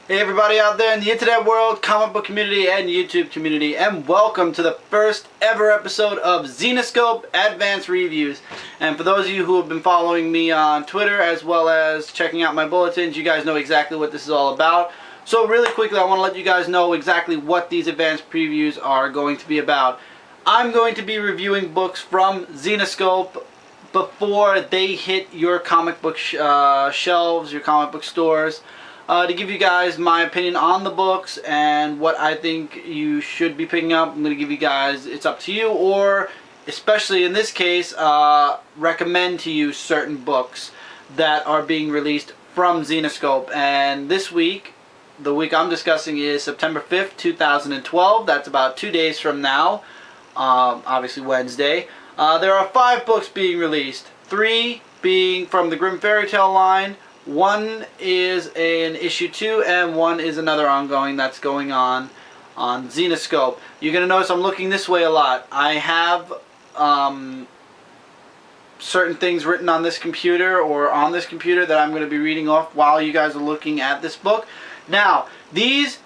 Hey everybody out there in the internet world, comic book community, and YouTube community, and welcome to the first ever episode of Zenescope Advanced Reviews. And for those of you who have been following me on Twitter as well as checking out my bulletins, you guys know exactly what this is all about. So really quickly, I want to let you guys know exactly what these advanced previews are going to be about. I'm going to be reviewing books from Zenescope before they hit your comic book shelves, your comic book stores. To give you guys my opinion on the books and what I think you should be picking up. I'm going to give you guys, it's up to you, or especially in this case, recommend to you certain books that are being released from Zenescope. And this week, the week I'm discussing is September 5th, 2012. That's about 2 days from now, obviously Wednesday. There are 5 books being released, 3 being from the Grimm Fairy Tale line. 1 is an issue 2 and 1 is another ongoing that's going on Zenescope. You're going to notice I'm looking this way a lot. I have certain things written on this computer or on this computer that I'm going to be reading off while you guys are looking at this book. Now, these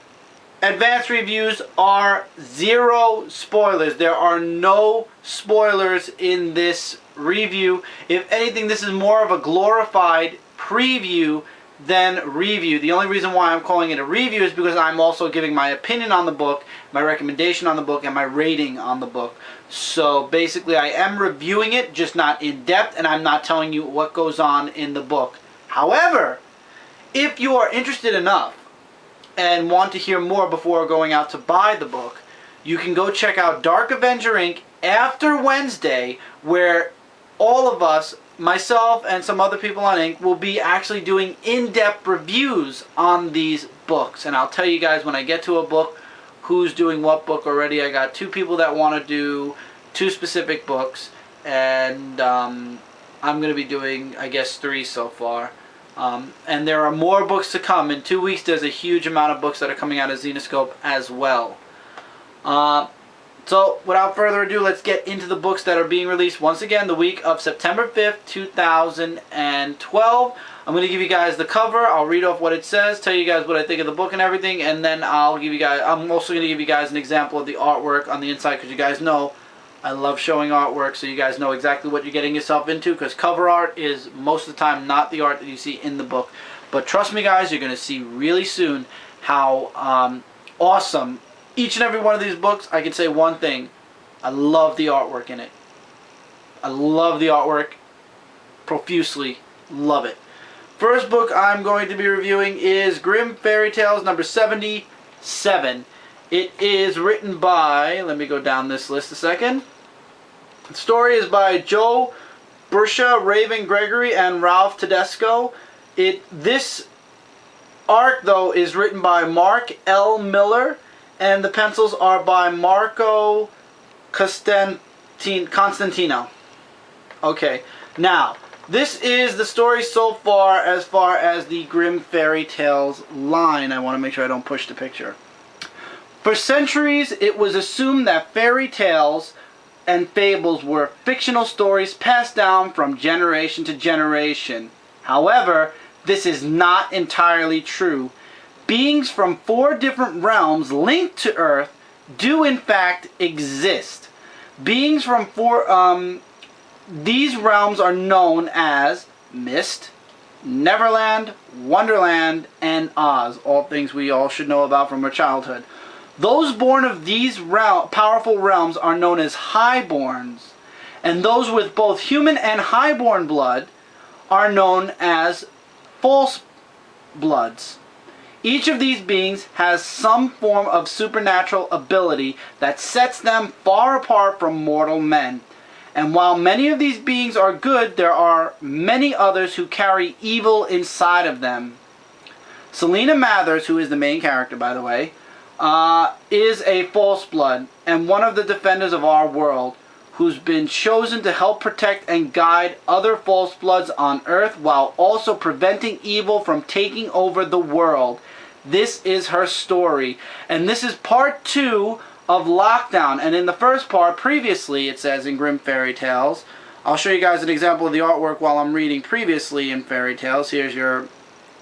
advanced reviews are 0 spoilers. There are no spoilers in this review. If anything, this is more of a glorified preview than review. The only reason why I'm calling it a review is because I'm also giving my opinion on the book, my recommendation on the book, and my rating on the book. So basically I am reviewing it, just not in depth, and I'm not telling you what goes on in the book. However, if you are interested enough and want to hear more before going out to buy the book, you can go check out DarkAvengerINC after Wednesday, where all of us, myself and some other people on Ink, will be actually doing in-depth reviews on these books. And I'll tell you guys when I get to a book who's doing what book already. I got 2 people that want to do 2 specific books, and I'm going to be doing, I guess, 3 so far. And there are more books to come. In 2 weeks there's a huge amount of books that are coming out of Zenescope as well. So, without further ado, let's get into the books that are being released once again the week of September 5th, 2012. I'm going to give you guys the cover. I'll read off what it says, tell you guys what I think of the book and everything, and then I'm also going to give you guys an example of the artwork on the inside, because you guys know I love showing artwork, so you guys know exactly what you're getting yourself into, because cover art is most of the time not the art that you see in the book. But trust me guys, you're going to see really soon how awesome each and every one of these books. I can say one thing: I love the artwork in it. I love the artwork profusely. Love it. First book I'm going to be reviewing is Grimm Fairy Tales number 77. It is written by, let me go down this list a second. The story is by Joe Bursha, Raven Gregory, and Ralph Tedesco. This arc, though, is written by Mark L. Miller, and the pencils are by Marco Constantino. Okay, now, this is the story so far as the Grimm Fairy Tales line. I want to make sure I don't push the picture. For centuries, it was assumed that fairy tales and fables were fictional stories passed down from generation to generation. However, this is not entirely true. Beings from 4 different realms linked to Earth do in fact exist. Beings from these realms are known as Mist, Neverland, Wonderland, and Oz. All things we all should know about from our childhood. Those born of these powerful realms are known as highborns, and those with both human and highborn blood are known as false bloods. Each of these beings has some form of supernatural ability that sets them far apart from mortal men. And while many of these beings are good, there are many others who carry evil inside of them. Selena Mathers, who is the main character by the way, is a false blood and one of the defenders of our world, who's been chosen to help protect and guide other false bloods on Earth while also preventing evil from taking over the world. This is her story, and this is part 2 of Lockdown. And in the first part, previously, it says in Grimm Fairy Tales, I'll show you guys an example of the artwork while I'm reading previously in Fairy Tales. Here's your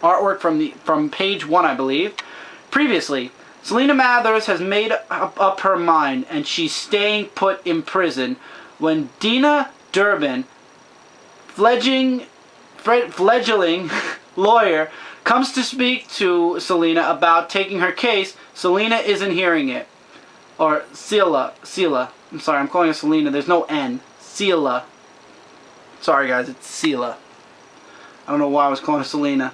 artwork from page 1, I believe. Previously, Selena Mathers has made up her mind and she's staying put in prison when Dina Durbin, fledgling lawyer, comes to speak to Selena about taking her case. Selena isn't hearing it. Or Sela. I'm sorry, I'm calling her Selena. There's no N. Sela. Sorry guys, it's Sela. I don't know why I was calling her Selena.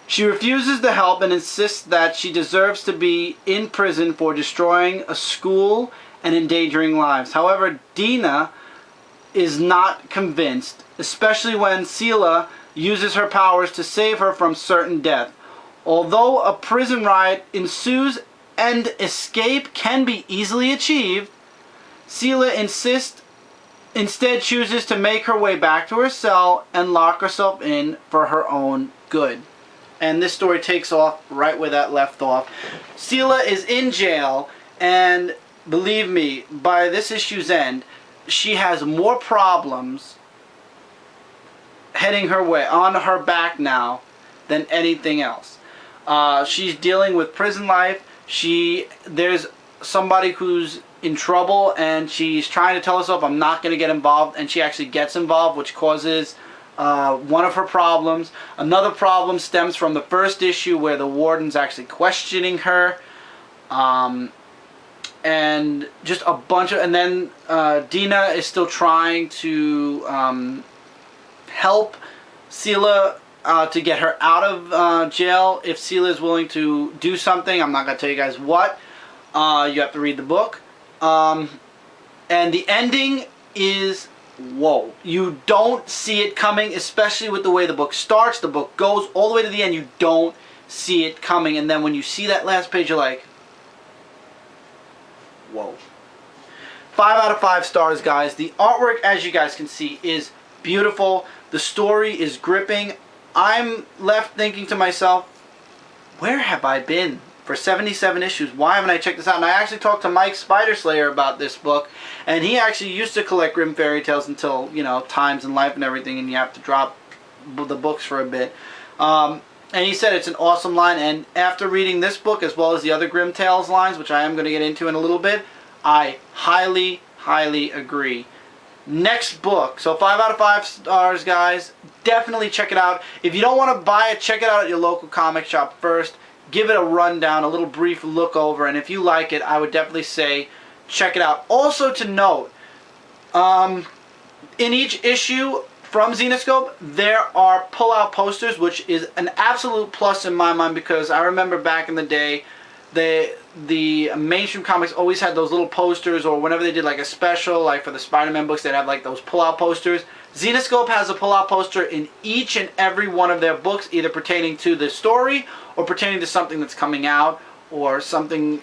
She refuses to help and insists that she deserves to be in prison for destroying a school and endangering lives. However, Dina is not convinced, especially when Sela uses her powers to save her from certain death. Although a prison riot ensues and escape can be easily achieved, Sela instead chooses to make her way back to her cell and lock herself in for her own good. And this story takes off right where that left off. Sela is in jail, and believe me, by this issue's end, she has more problems heading her way, on her back now, than anything else. She's dealing with prison life. There's somebody who's in trouble, and she's trying to tell herself, I'm not going to get involved, and she actually gets involved, which causes one of her problems. Another problem stems from the first issue where the warden's actually questioning her. And just a bunch of... And then Dina is still trying to help Sela to get her out of jail. If Sela is willing to do something, I'm not going to tell you guys what. You have to read the book. And the ending is... whoa. You don't see it coming, especially with the way the book starts. The book goes all the way to the end. You don't see it coming. And then when you see that last page, you're like, whoa. 5 out of 5 stars, guys. The artwork, as you guys can see, is beautiful. The story is gripping. I'm left thinking to myself, where have I been for 77 issues? Why haven't I checked this out? And I actually talked to Mike Spiderslayer about this book, and he actually used to collect Grimm Fairy Tales until, you know, times in life and everything, and you have to drop the books for a bit. And he said it's an awesome line, and after reading this book as well as the other Grimm Tales lines, which I am going to get into in a little bit, I highly, highly agree. Next book. So 5 out of 5 stars, guys. Definitely check it out. If you don't want to buy it, check it out at your local comic shop first. Give it a rundown, a little brief look over, and if you like it, I would definitely say check it out. Also to note, in each issue from Zenescope, there are pull-out posters, which is an absolute plus in my mind, because I remember back in the day, the mainstream comics always had those little posters, or whenever they did like a special, like for the Spider-Man books, they'd have like those pull-out posters. Zenescope has a pull-out poster in each and every one of their books, either pertaining to the story or pertaining to something that's coming out, or something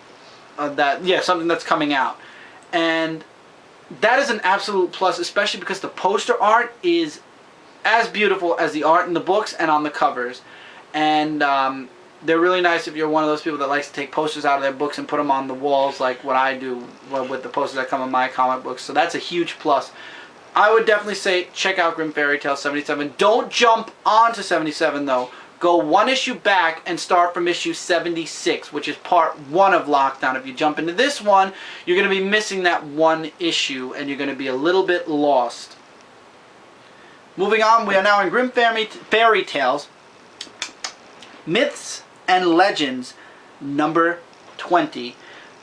something that's coming out. And that is an absolute plus, especially because the poster art is as beautiful as the art in the books and on the covers. And they're really nice if you're one of those people that likes to take posters out of their books and put them on the walls, like what I do with the posters that come in my comic books. So that's a huge plus. I would definitely say check out Grimm Fairy Tales 77. Don't jump onto 77 though. Go one issue back and start from issue 76, which is part 1 of Lockdown. If you jump into this one, you're going to be missing that one issue, and you're going to be a little bit lost. Moving on, we are now in Grimm Fairy Tales, Myths and Legends, number 20.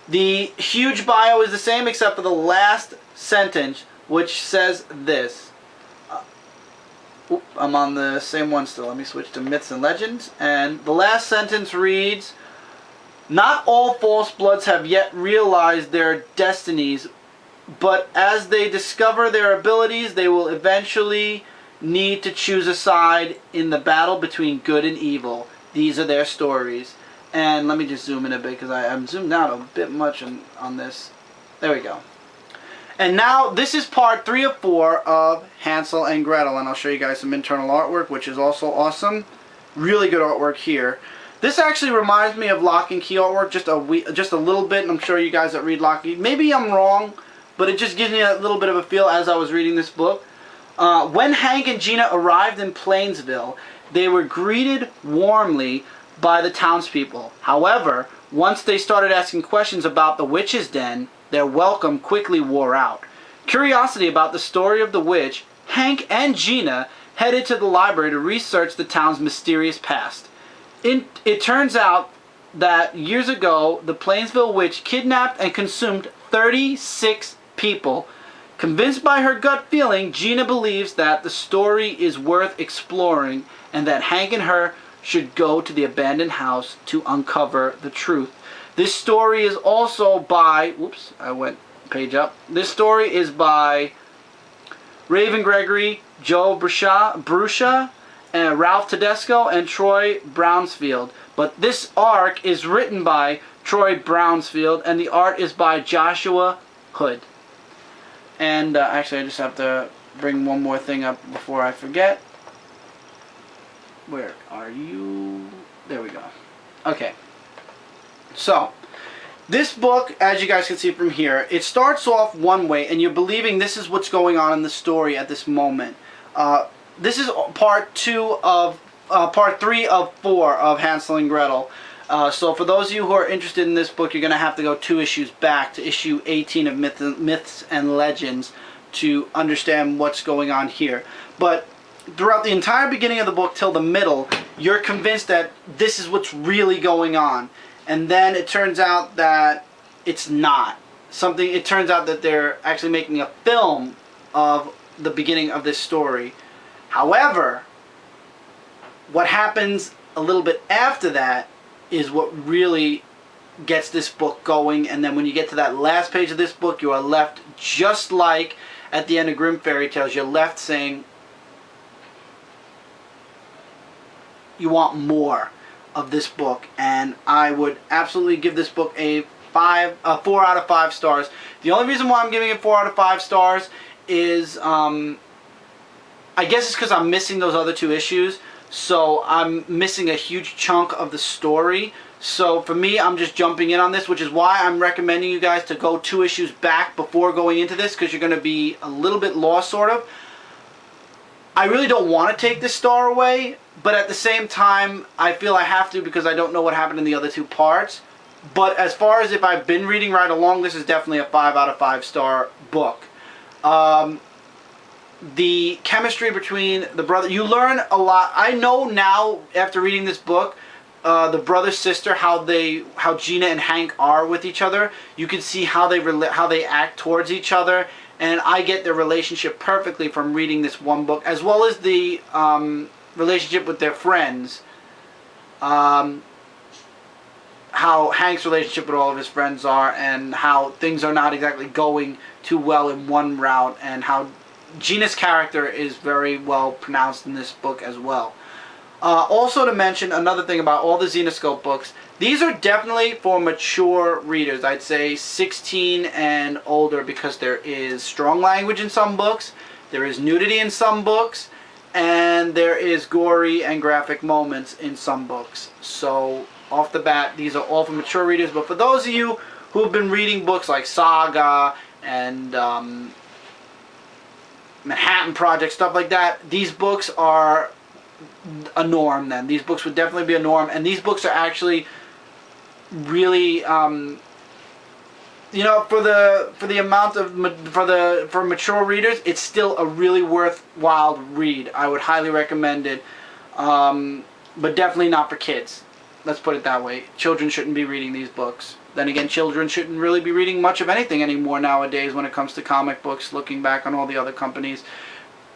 The huge bio is the same except for the last sentence, which says this. I'm on the same one still. Let me switch to Myths and Legends. And the last sentence reads, "Not all false bloods have yet realized their destinies, but as they discover their abilities, they will eventually need to choose a side in the battle between good and evil. These are their stories." And let me just zoom in a bit, because I'm zoomed out a bit much on this. There we go. And now, this is part 3 of 4 of Hansel and Gretel, and I'll show you guys some internal artwork, which is also awesome. Really good artwork here. This actually reminds me of Lock and Key artwork just a little bit, and I'm sure you guys that read Lock and Key, maybe I'm wrong, but it just gives me a little bit of a feel as I was reading this book. When Hank and Gina arrived in Plainsville, they were greeted warmly by the townspeople. However, once they started asking questions about the witch's den, their welcome quickly wore out. Curiosity about the story of the witch, Hank and Gina headed to the library to research the town's mysterious past. It turns out that years ago, the Plainsville witch kidnapped and consumed 36 people. Convinced by her gut feeling, Gina believes that the story is worth exploring and that Hank and her should go to the abandoned house to uncover the truth. This story is also by, oops, I went page up. This story is by Raven Gregory, Joe Bruscia, and Ralph Tedesco, and Troy Brownsfield. But this arc is written by Troy Brownsfield, and the art is by Joshua Hood. And actually, I just have to bring one more thing up before I forget. Where are you? There we go. Okay. So, this book, as you guys can see from here, it starts off one way, and you're believing this is what's going on in the story at this moment. This is part 3 of 4 of Hansel and Gretel. So for those of you who are interested in this book, you're going to have to go 2 issues back to issue 18 of Myths and Legends to understand what's going on here. But throughout the entire beginning of the book till the middle, you're convinced that this is what's really going on. And then it turns out that it's not. It turns out that they're actually making a film of the beginning of this story. However, what happens a little bit after that is what really gets this book going. And then when you get to that last page of this book, you are left just like at the end of Grimm Fairy Tales. You're left saying you want more of this book, and I would absolutely give this book a 4 out of 5 stars. The only reason why I'm giving it 4 out of 5 stars is I guess it's because I'm missing those other 2 issues, so I'm missing a huge chunk of the story. So for me, I'm just jumping in on this, which is why I'm recommending you guys to go 2 issues back before going into this, because you're going to be a little bit lost, sort of. I really don't want to take this star away, but at the same time, I feel I have to because I don't know what happened in the other 2 parts. But as far as if I've been reading right along, this is definitely a 5 out of 5 star book. The chemistry between the brother, you learn a lot. I know now, after reading this book, the brother-sister, how Gina and Hank are with each other. You can see how they act towards each other. And I get their relationship perfectly from reading this one book, as well as the relationship with their friends. How Hank's relationship with all of his friends are, and how things are not exactly going too well in one route, and how Gina's character is very well pronounced in this book as well. Also to mention another thing about all the Zenescope books, these are definitely for mature readers. I'd say 16 and older, because there is strong language in some books, there is nudity in some books, and there is gory and graphic moments in some books. So off the bat, these are all for mature readers. But for those of you who have been reading books like Saga and Manhattan Project, stuff like that, these books are a norm then. These books would definitely be a norm, and these books are actually really you know, for the amount of for mature readers, it's still a really worthwhile read. I would highly recommend it, but definitely not for kids. Let's put it that way. Children shouldn't be reading these books. Then again, children shouldn't really be reading much of anything anymore nowadays when it comes to comic books, looking back on all the other companies.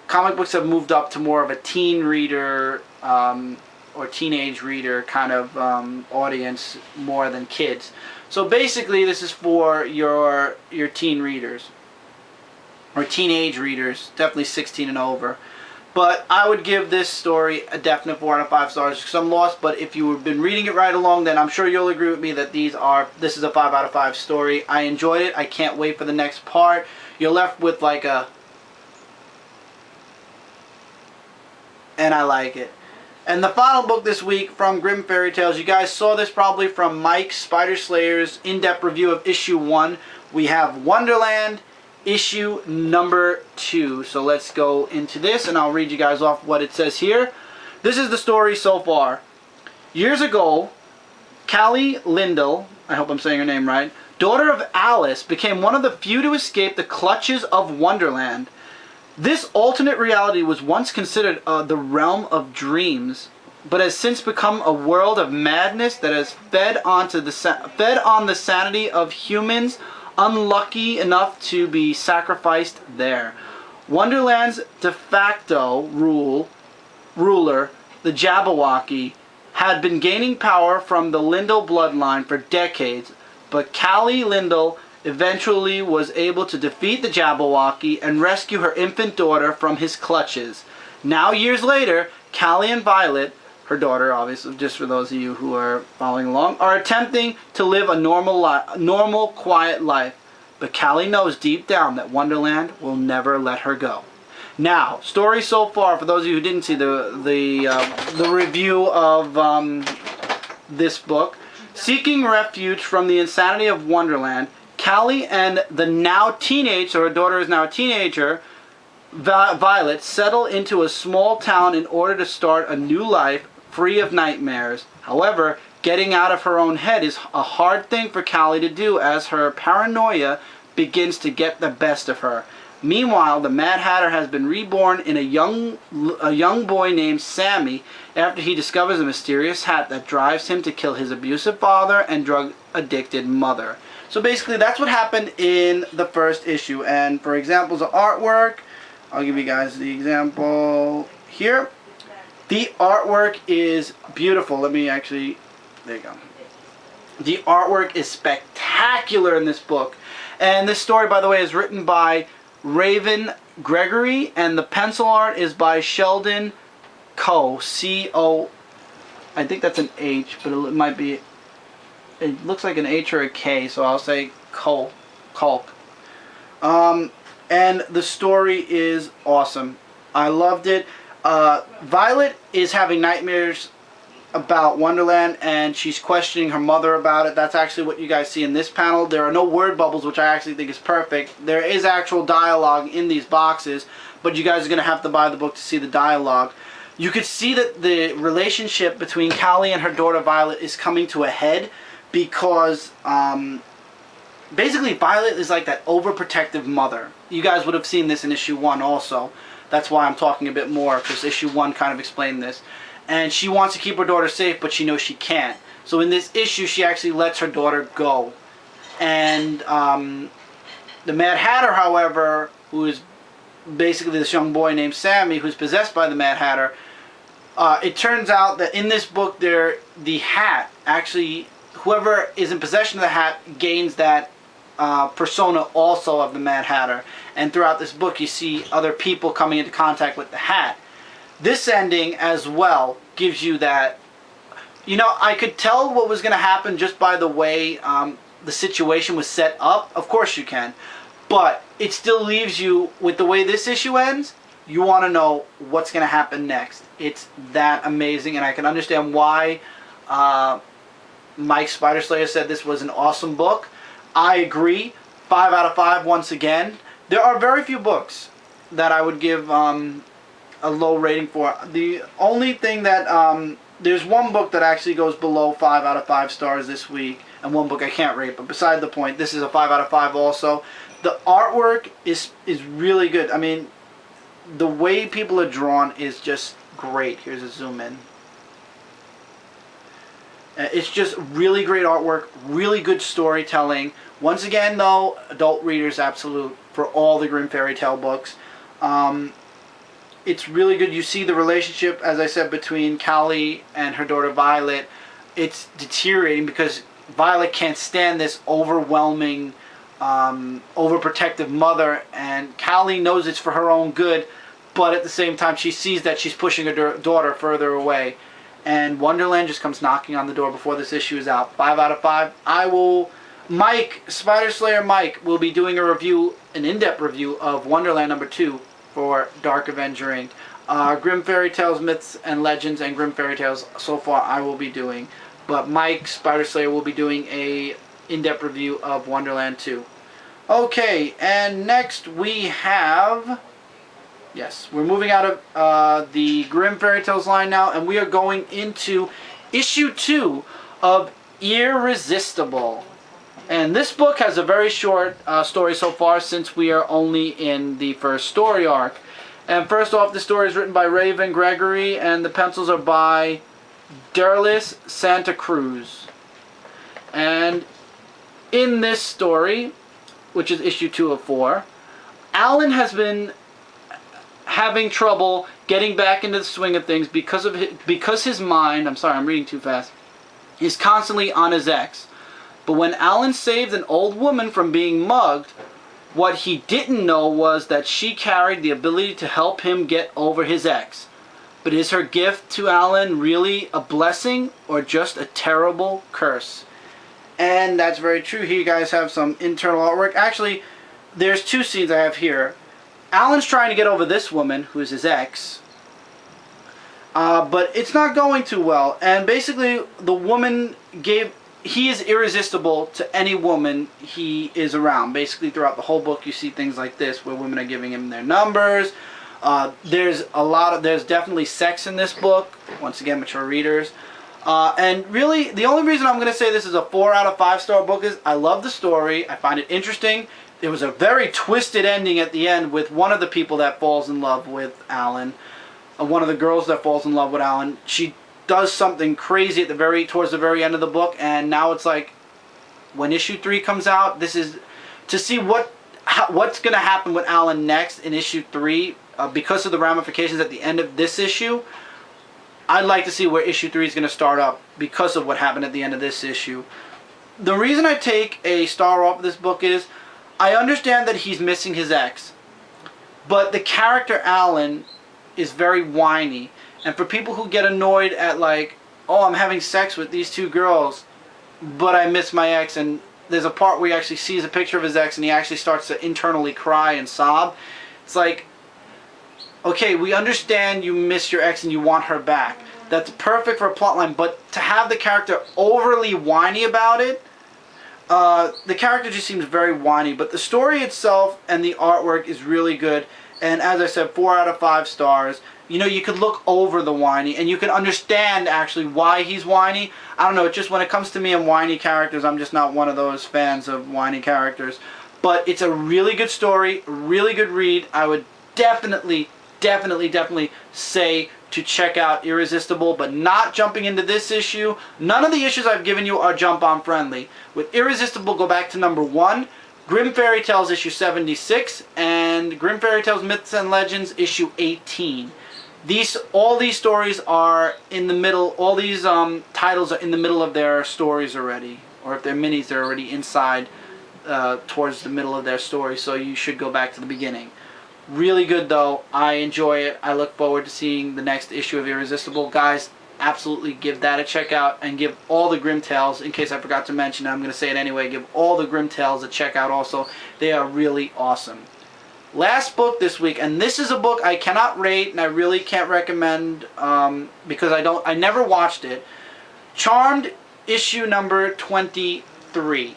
Comic books have moved up to more of a teen reader or teenage reader kind of audience more than kids. So basically this is for your teen readers or teenage readers, definitely 16 and over. But I would give this story a definite 4 out of 5 stars because I'm lost. But if you've been reading it right along, then I'm sure you'll agree with me that this is a 5 out of 5 story. I enjoyed it. I can't wait for the next part. You're left with like a... and I like it. And the final book this week from Grimm Fairy Tales, you guys saw this probably from Mike Spider Slayer's in-depth review of issue 1. We have Wonderland, issue number 2. So let's go into this and I'll read you guys off what it says here. This is the story so far. Years ago, Callie Lindell, I hope I'm saying her name right, daughter of Alice, became one of the few to escape the clutches of Wonderland. This alternate reality was once considered the realm of dreams, but has since become a world of madness that has fed on the sanity of humans unlucky enough to be sacrificed there. Wonderland's de facto ruler, the Jabberwocky, had been gaining power from the Lindell bloodline for decades, but Callie Lindell eventually was able to defeat the Jabberwocky and rescue her infant daughter from his clutches. Now, years later, Callie and Violet, her daughter, obviously, just for those of you who are following along, are attempting to live a normal, quiet life. But Callie knows deep down that Wonderland will never let her go. Now, story so far, for those of you who didn't see the review of this book, seeking refuge from the insanity of Wonderland, Callie and the now teenage, so her daughter is now a teenager, Violet, settle into a small town in order to start a new life free of nightmares. However, getting out of her own head is a hard thing for Callie to do as her paranoia begins to get the best of her. Meanwhile, the Mad Hatter has been reborn in a young boy named Sammy after he discovers a mysterious hat that drives him to kill his abusive father and drug-addicted mother. So basically, that's what happened in the first issue. And for examples of artwork, I'll give you guys the example here. The artwork is beautiful. Let me actually, there you go. The artwork is spectacular in this book. And this story, by the way, is written by Raven Gregory, and the pencil art is by Sheldon Coe, C-O, I think that's an H, but it might be, it looks like an H or a K, so I'll say Coe, Culk. And the story is awesome. I loved it. Violet is having nightmares about Wonderland, and she's questioning her mother about it. That's actually what you guys see in this panel. There are no word bubbles, which I actually think is perfect. There is actual dialogue in these boxes, but you guys are going to have to buy the book to see the dialogue. You could see that the relationship between Callie and her daughter Violet is coming to a head because basically Violet is like that overprotective mother. You guys would have seen this in issue 1 also. That's why I'm talking a bit more, because issue 1 kind of explained this. And she wants to keep her daughter safe, but she knows she can't. So in this issue, she actually lets her daughter go. And the Mad Hatter, however, who is basically this young boy named Sammy, who's possessed by the Mad Hatter, it turns out that in this book, the hat, actually, whoever is in possession of the hat gains that persona also of the Mad Hatter. And throughout this book, you see other people coming into contact with the hat. This ending as well gives you that, you know, I could tell what was going to happen just by the way the situation was set up. Of course you can. But it still leaves you, with the way this issue ends, you want to know what's going to happen next. It's that amazing, and I can understand why Mike Spider Slayer said this was an awesome book. I agree. 5 out of 5 once again. There are very few books that I would give a low rating for. The only thing that there's one book that actually goes below 5 out of 5 stars this week, and one book I can't rate, but beside the point, this is a 5 out of 5 also. The artwork is really good. I mean, the way people are drawn is just great. Here's a zoom in. It's just really great artwork, really good storytelling. Once again, though, adult readers absolute for all the Grimm Fairy Tale books. It's really good. You see the relationship, as I said, between Callie and her daughter Violet. It's deteriorating because Violet can't stand this overwhelming, overprotective mother, and Callie knows it's for her own good, but at the same time she sees that she's pushing her daughter further away. And Wonderland just comes knocking on the door before this issue is out. 5 out of 5. Mike, Spider Slayer Mike, will be doing a review, an in-depth review of Wonderland #2 for Dark Avenger Inc. Grimm Fairy Tales, Myths and Legends, and Grimm Fairy Tales so far I will be doing. But Mike, Spider Slayer, will be doing a in-depth review of Wonderland 2. Okay, and next we have... Yes, we're moving out of the Grimm Fairy Tales line now, and we are going into issue 2 of Irresistible. And this book has a very short story so far, since we are only in the first story arc. And first off, the story is written by Raven Gregory, and the pencils are by Derlis Santa Cruz. And in this story, which is issue 2 of 4, Alan has been having trouble getting back into the swing of things because his mind, I'm sorry, I'm reading too fast, is constantly on his ex. But when Alan saved an old woman from being mugged, what he didn't know was that she carried the ability to help him get over his ex. But is her gift to Alan really a blessing or just a terrible curse? And that's very true. Here you guys have some internal artwork. Actually, there's 2 scenes I have here. Alan's trying to get over this woman, who is his ex. But it's not going too well. And basically, the woman he is irresistible to any woman he is around. Basically, throughout the whole book, you see things like this, where women are giving him their numbers. There's definitely sex in this book. Once again, mature readers. And really, the only reason I'm going to say this is a 4 out of 5 star book is I love the story. I find it interesting. There was a very twisted ending at the end with one of the people that falls in love with Alan. One of the girls that falls in love with Alan. She does something crazy at towards the very end of the book, and now it's like, when issue 3 comes out, this is to see what's going to happen with Alan next in issue 3 because of the ramifications at the end of this issue. I'd like to see where issue 3 is going to start up because of what happened at the end of this issue. The reason I take a star off of this book is I understand that he's missing his ex, but the character Alan is very whiny. And for people who get annoyed at like, oh, I'm having sex with these 2 girls, but I miss my ex, and there's a part where he actually sees a picture of his ex and he actually starts to internally cry and sob. It's like, okay, we understand you miss your ex and you want her back. That's perfect for a plotline, but to have the character overly whiny about it, the character just seems very whiny. But the story itself and the artwork is really good. And as I said, 4 out of 5 stars. You know, you could look over the whiny, and you can understand actually why he's whiny. I don't know, it's just when it comes to me and whiny characters, I'm just not one of those fans of whiny characters. But it's a really good story, really good read. I would definitely say to check out Irresistible, but not jumping into this issue. None of the issues I've given you are jump-on friendly. With Irresistible, go back to number 1. Grimm Fairy Tales issue 76 and Grimm Fairy Tales Myths and Legends issue 18. All these stories are in the middle. All these titles are in the middle of their stories already, or if they're minis, they're already inside towards the middle of their story. So you should go back to the beginning. Really good though. I enjoy it. I look forward to seeing the next issue of Irresistible, guys. Absolutely give that a check out, and give all the Grimm Tales, in case I forgot to mention it, I'm going to say it anyway, give all the Grimm Tales a check out also. They are really awesome. Last book this week, and this is a book I cannot rate and I really can't recommend because I never watched it. Charmed issue number 23.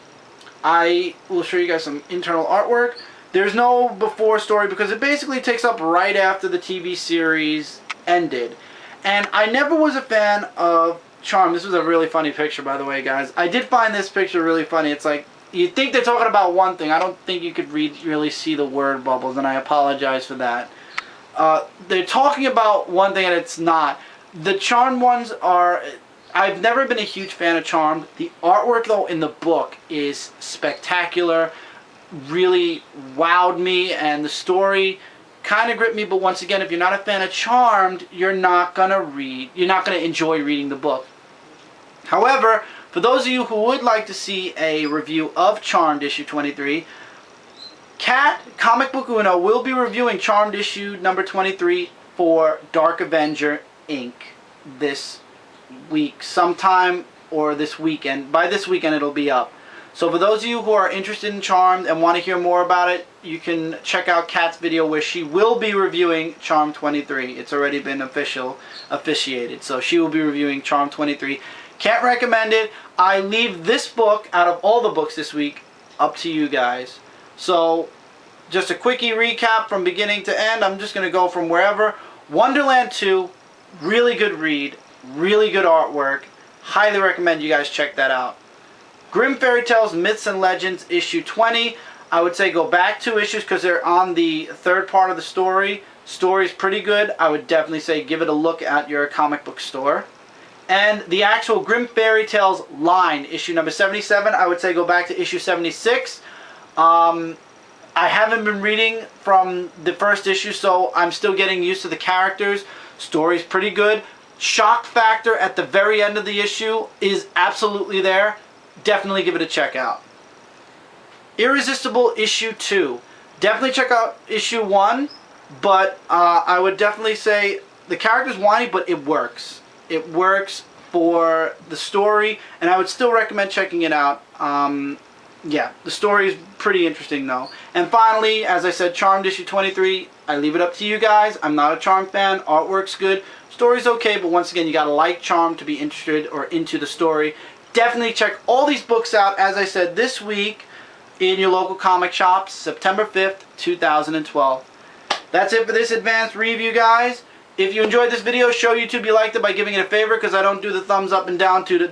I will show you guys some internal artwork. There's no before story because it basically takes up right after the TV series ended. And I never was a fan of Charmed. This was a really funny picture, by the way, guys. I did find this picture really funny. It's like, you think they're talking about one thing. I don't think you could really see the word bubbles, and I apologize for that. They're talking about one thing, and it's not. The Charmed ones are... I've never been a huge fan of Charmed. The artwork, though, in the book is spectacular. Really wowed me, and the story kind of gripped me. But once again, if you're not a fan of Charmed, you're not gonna enjoy reading the book. However, for those of you who would like to see a review of Charmed issue 23, Cat Comic Book Uno will be reviewing Charmed issue number 23 for Dark Avenger Inc. this week sometime, or this weekend. By this weekend it'll be up. So for those of you who are interested in Charmed and want to hear more about it, you can check out Kat's video where she will be reviewing Charmed 23. It's already been officiated. So she will be reviewing Charmed 23. Can't recommend it. I leave this book, out of all the books this week, up to you guys. So just a quickie recap from beginning to end. I'm just going to go from wherever. Wonderland 2, really good read, really good artwork. Highly recommend you guys check that out. Grimm Fairy Tales, Myths and Legends, issue 20. I would say go back 2 issues because they're on the third part of the story. Story's pretty good. I would definitely say give it a look at your comic book store. And the actual Grimm Fairy Tales line, issue number 77, I would say go back to issue 76. I haven't been reading from the first issue, so I'm still getting used to the characters. Story's pretty good. Shock factor at the very end of the issue is absolutely there. Definitely give it a check out. Irresistible issue 2. Definitely check out issue 1, but I would definitely say the character's whiny, but it works. It works for the story, and I would still recommend checking it out. Yeah, the story is pretty interesting though. And finally, as I said, Charmed issue 23. I leave it up to you guys. I'm not a Charmed fan. Artwork's good. Story's okay, but once again, you gotta like Charmed to be interested or into the story. Definitely check all these books out, as I said, this week in your local comic shops, September 5th, 2012. That's it for this advanced review, guys. If you enjoyed this video, show YouTube you liked it by giving it a favor, because I don't do the thumbs up and down due to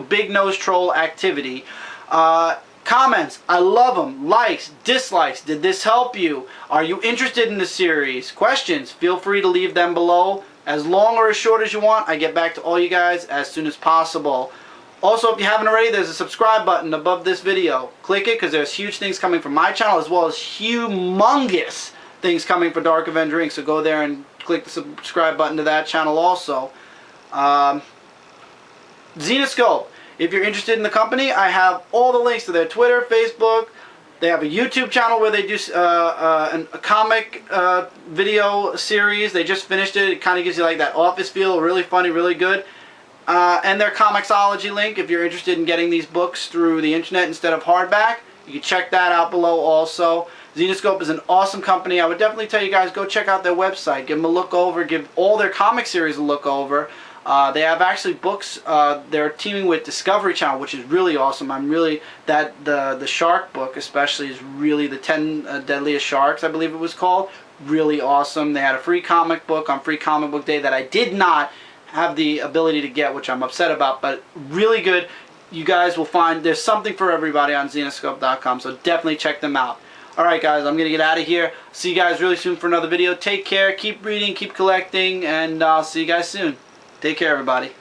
big nose troll activity. Comments, I love them. Likes, dislikes, did this help you? Are you interested in the series? Questions, feel free to leave them below. As long or as short as you want, I get back to all you guys as soon as possible. Also, if you haven't already, there's a subscribe button above this video. Click it, because there's huge things coming from my channel, as well as humongous things coming for Dark Avenger Inc. So go there and click the subscribe button to that channel also. Zenescope. If you're interested in the company, I have all the links to their Twitter, Facebook. They have a YouTube channel where they do a comic video series. They just finished it. It kind of gives you like that office feel. Really funny, really good. And their Comixology link, if you're interested in getting these books through the internet instead of hardback, you can check that out below also. Zenescope is an awesome company. I would definitely tell you guys, go check out their website. Give them a look over. Give all their comic series a look over. They have actually books. They're teaming with Discovery Channel, which is really awesome. I'm really, the shark book especially is really the 10 Deadliest Sharks, I believe it was called. Really awesome. They had a free comic book on Free Comic Book Day that I did not have the ability to get, which I'm upset about, but really good. You guys will find there's something for everybody on Zenescope.com, so definitely check them out. Alright guys, I'm going to get out of here. See you guys really soon for another video. Take care, keep reading, keep collecting, and I'll see you guys soon. Take care, everybody.